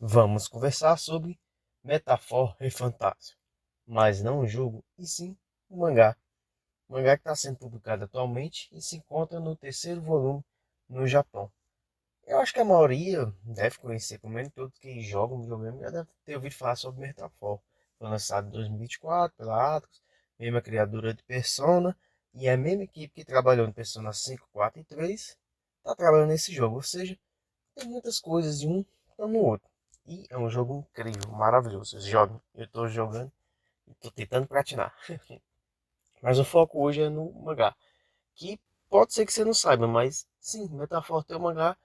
Vamos conversar sobre Metaphor Refantasio, mas não o jogo, e sim o mangá. O mangá que está sendo publicado atualmente e se encontra no terceiro volume no Japão. Eu acho que a maioria deve conhecer, pelo menos todos que jogam videogame já deve ter ouvido falar sobre Metaphor. Foi lançado em 2024 pela Atlus, mesma criadora de Persona, e é a mesma equipe que trabalhou em Persona 5, 4 e 3 está trabalhando nesse jogo, ou seja, tem muitas coisas de um estão no outro. E é um jogo incrível, maravilhoso. Jogue. Eu estou jogando e estou tentando platinar. Mas o foco hoje é no mangá. Que pode ser que você não saiba, mas sim, Metaphor tem o mangá.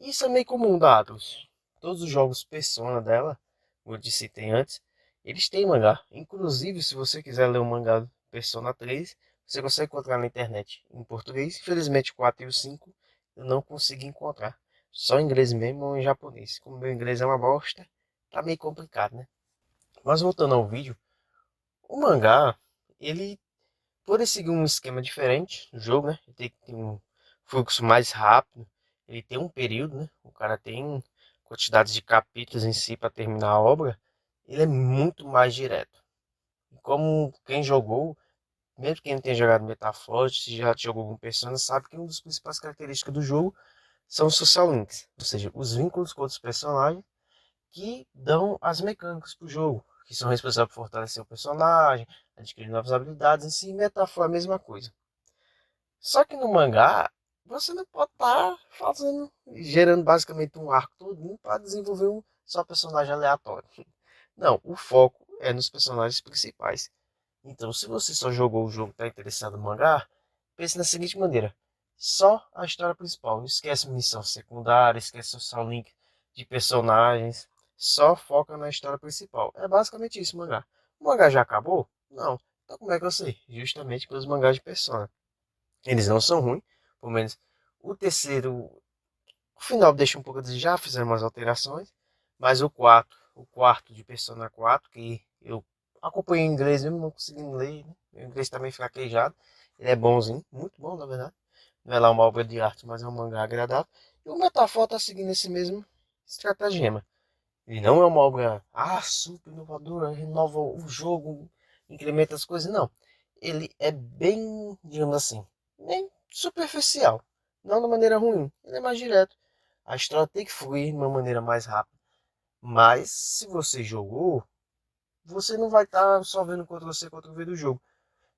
E isso é meio comum da Atlus. Todos os jogos Persona dela, como eu disse tem antes, eles têm mangá. Inclusive, se você quiser ler o mangá do Persona 3, você consegue encontrar na internet em português. Infelizmente, o 4 e o 5 eu não consegui encontrar. Só em inglês mesmo ou em japonês. Como meu inglês é uma bosta, tá meio complicado, né? Mas voltando ao vídeo, o mangá, ele por ele seguir um esquema diferente no jogo, né? Ele tem que ter um fluxo mais rápido. Ele tem um período, né? O cara tem quantidades de capítulos em si para terminar a obra. Ele é muito mais direto. E como quem jogou, mesmo quem não tenha jogado Metaphor, se já jogou algum Persona, sabe que uma das principais características do jogo são os social links, ou seja, os vínculos com outros personagens que dão as mecânicas para o jogo, que são responsáveis por fortalecer o personagem, adquirir novas habilidades. Em si, Metaphor é a mesma coisa. Só que no mangá, você não pode estar fazendo, gerando basicamente um arco todo para desenvolver um só personagem aleatório. Não, o foco é nos personagens principais. Então, se você só jogou o jogo e está interessado no mangá, pense na seguinte maneira: só a história principal. Esquece missão secundária, esquece social link de personagens. Só foca na história principal. É basicamente isso o mangá. O mangá já acabou? Não. Então, como é que eu sei? Justamente pelos mangás de Persona. Eles não são ruins, pelo menos o terceiro, o final deixa um pouco a desejar, fizeram umas alterações, mas o quarto de Persona 4, que eu acompanhei em inglês mesmo, não consegui ler, né? Meu inglês tá meio fraquejado, ele é bonzinho, muito bom na verdade, não é lá uma obra de arte, mas é um mangá agradável, e o Metafor tá seguindo esse mesmo estratagema. Ele não é uma obra, super inovadora, renova o jogo, incrementa as coisas, não. Ele é bem, digamos assim, bem superficial. Não de maneira ruim, ele é mais direto. A história tem que fluir de uma maneira mais rápida. Mas, se você jogou, você não vai estar só vendo contra V do jogo.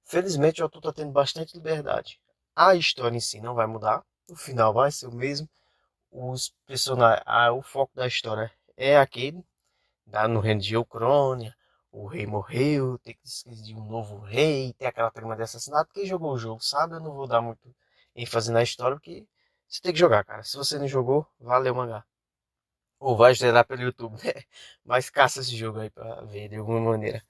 Felizmente, o autor está tendo bastante liberdade. A história em si não vai mudar, o final vai ser o mesmo. Os personagens, o foco da história é aquele, lá no reino de Eucrônia, o rei morreu, tem que decidir um novo rei, tem aquela trama de assassinato. Quem jogou o jogo sabe, eu não vou dar muito ênfase na história, porque você tem que jogar, cara. Se você não jogou, valeu o mangá. Ou vai zerar pelo YouTube, né? Mas caça esse jogo aí pra ver de alguma maneira.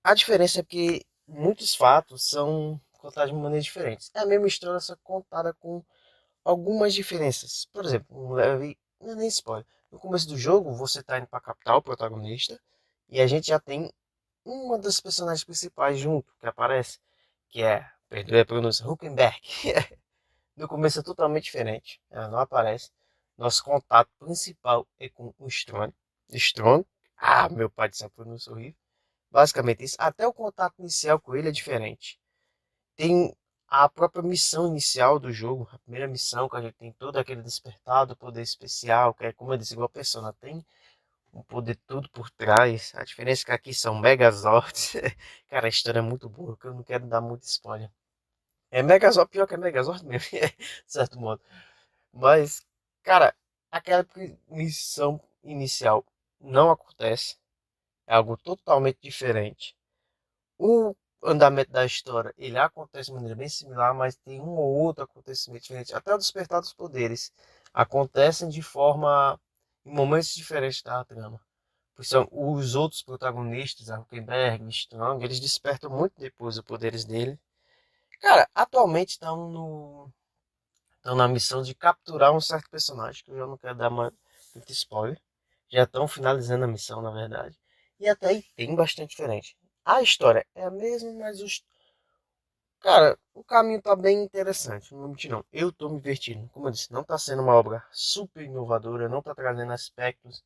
A diferença é que muitos fatos são contados de maneiras diferentes. É a mesma história, só contada com algumas diferenças. Por exemplo, um leve. Não é nem spoiler. No começo do jogo, você está indo para a capital, o protagonista, e a gente já tem uma das personagens principais junto, que aparece, que é, perdoe a pronúncia, Huckenberg. No começo é totalmente diferente, ela não aparece. Nosso contato principal é com o Strong. Strong, meu pai de céu, pronúncia horrível. Basicamente isso. Até o contato inicial com ele é diferente. Tem a própria missão inicial do jogo, a primeira missão que a gente tem todo aquele despertar do poder especial, que é como eu disse, igual a Persona tem um poder tudo por trás. A diferença é que aqui são Megazords. Cara, a história é muito boa, que eu não quero dar muito spoiler. É Megazord, pior que é Megazord mesmo, de certo modo. Mas, cara, aquela missão inicial não acontece. É algo totalmente diferente. O andamento da história, ele acontece de maneira bem similar, mas tem um ou outro acontecimento diferente. Até o despertar dos poderes acontecem de forma em momentos diferentes da trama. Pois são os outros protagonistas, a Huckenberg, Strong, eles despertam muito depois os poderes dele. Cara, atualmente estão na missão de capturar um certo personagem, que eu já não quero dar muito spoiler. Já estão finalizando a missão, na verdade. E até aí tem bastante diferente. A história é a mesma, mas cara, o caminho tá bem interessante, não vou mentir não. Eu tô me divertindo. Como eu disse, não tá sendo uma obra super inovadora, não tá trazendo aspectos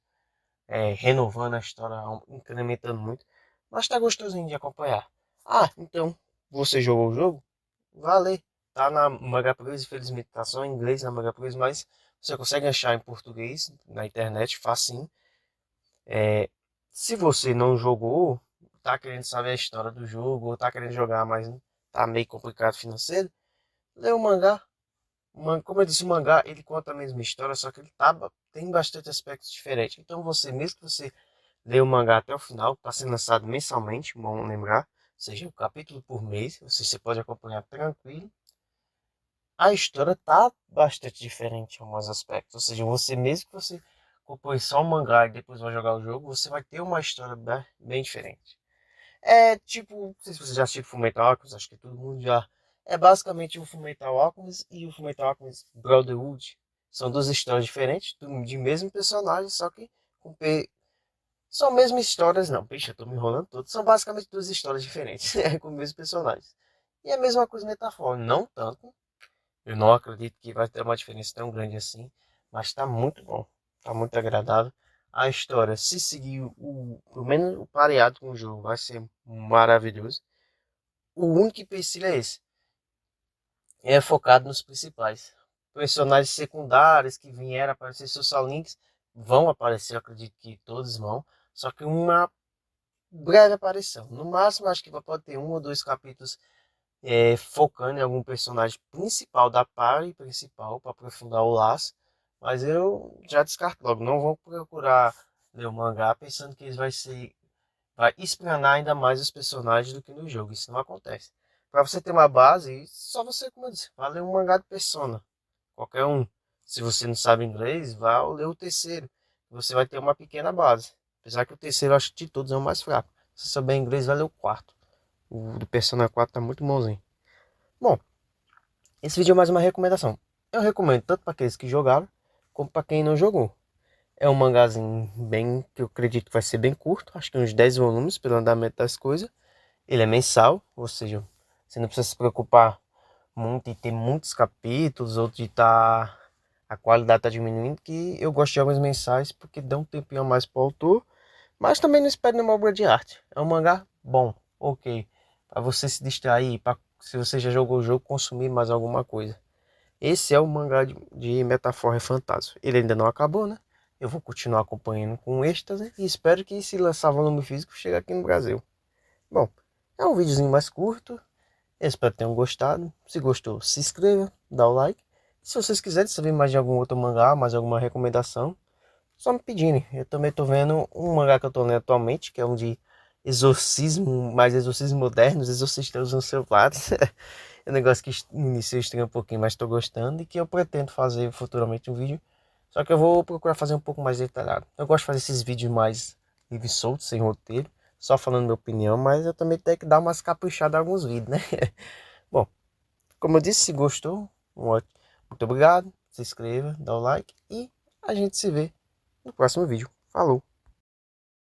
renovando a história, incrementando muito. Mas tá gostosinho de acompanhar. Ah, então, você jogou o jogo? Vale. Tá na Manga Plus, infelizmente tá só em inglês na Manga Plus, mas você consegue achar em português na internet, facinho. É, se você não jogou, tá querendo saber a história do jogo, ou tá querendo jogar, mas tá meio complicado financeiro, lê o mangá. Como eu disse, o mangá ele conta a mesma história, só que ele tem bastante aspectos diferentes. Então você, mesmo que você lê o mangá até o final, está sendo lançado mensalmente, bom lembrar, ou seja, um capítulo por mês, você pode acompanhar tranquilo. A história tá bastante diferente em alguns aspectos, ou seja, você mesmo que você compõe só o mangá e depois vai jogar o jogo, você vai ter uma história bem diferente. É tipo, não sei se você já assistiu Fullmetal Alchemist, acho que todo mundo já. É basicamente o Fullmetal Alchemist e o Fullmetal Alchemist Brotherhood. São duas histórias diferentes, de mesmo personagem, só que com são mesmas histórias, não. Pixa, eu tô me enrolando todo. São basicamente duas histórias diferentes, com os mesmos personagens. E é a mesma coisa metafórica, não tanto. Eu não acredito que vai ter uma diferença tão grande assim, mas tá muito bom, tá muito agradável. A história, se seguir pelo menos o pareado com o jogo, vai ser maravilhoso. O único empecilho é esse, é focado nos principais. Personagens secundários que vieram aparecer, seus links vão aparecer, eu acredito que todos vão, só que uma breve aparição. No máximo, acho que pode ter um ou dois capítulos focando em algum personagem principal da party principal para aprofundar o laço. Mas eu já descarto logo, não vou procurar ler o mangá pensando que eles vai explanar ainda mais os personagens do que no jogo. Isso não acontece. Para você ter uma base, só você, como eu disse, vai ler um mangá de Persona, qualquer um. Se você não sabe inglês, vá ler o terceiro. Você vai ter uma pequena base. Apesar que o terceiro, eu acho que de todos é o mais fraco. Se souber inglês, vai ler o quarto. O do Persona 4 tá muito bonzinho. Bom, esse vídeo é mais uma recomendação. Eu recomendo tanto para aqueles que jogaram, como para quem não jogou. É um mangazinho bem, que eu acredito que vai ser bem curto, acho que uns 10 volumes pelo andamento das coisas. Ele é mensal, ou seja, você não precisa se preocupar muito em ter muitos capítulos ou de a qualidade tá diminuindo, que eu gosto de jogos mensais porque dá um tempinho a mais para o autor, mas também não espero nenhuma obra de arte. É um mangá bom, ok, para você se distrair, para se você já jogou o jogo, consumir mais alguma coisa. Esse é o mangá de Metaphor Fantasma. Ele ainda não acabou, né? Eu vou continuar acompanhando com êxtase e espero que se lançar volume físico chegue aqui no Brasil. Bom, é um videozinho mais curto. Eu espero que tenham gostado. Se gostou, se inscreva, dá o like. Se vocês quiserem saber mais de algum outro mangá, mais alguma recomendação, só me pedirem. Eu também tô vendo um mangá que eu tô lendo atualmente, que é um de exorcismo, mais exorcismo modernos, exorcistas usam celulares. É um negócio que no início eu estranho um pouquinho, mas estou gostando e que eu pretendo fazer futuramente um vídeo. Só que eu vou procurar fazer um pouco mais detalhado. Eu gosto de fazer esses vídeos mais livres soltos, sem roteiro, só falando minha opinião, mas eu também tenho que dar umas caprichadas em alguns vídeos, né? Bom, como eu disse, se gostou, muito obrigado. Se inscreva, dá o like e a gente se vê no próximo vídeo. Falou!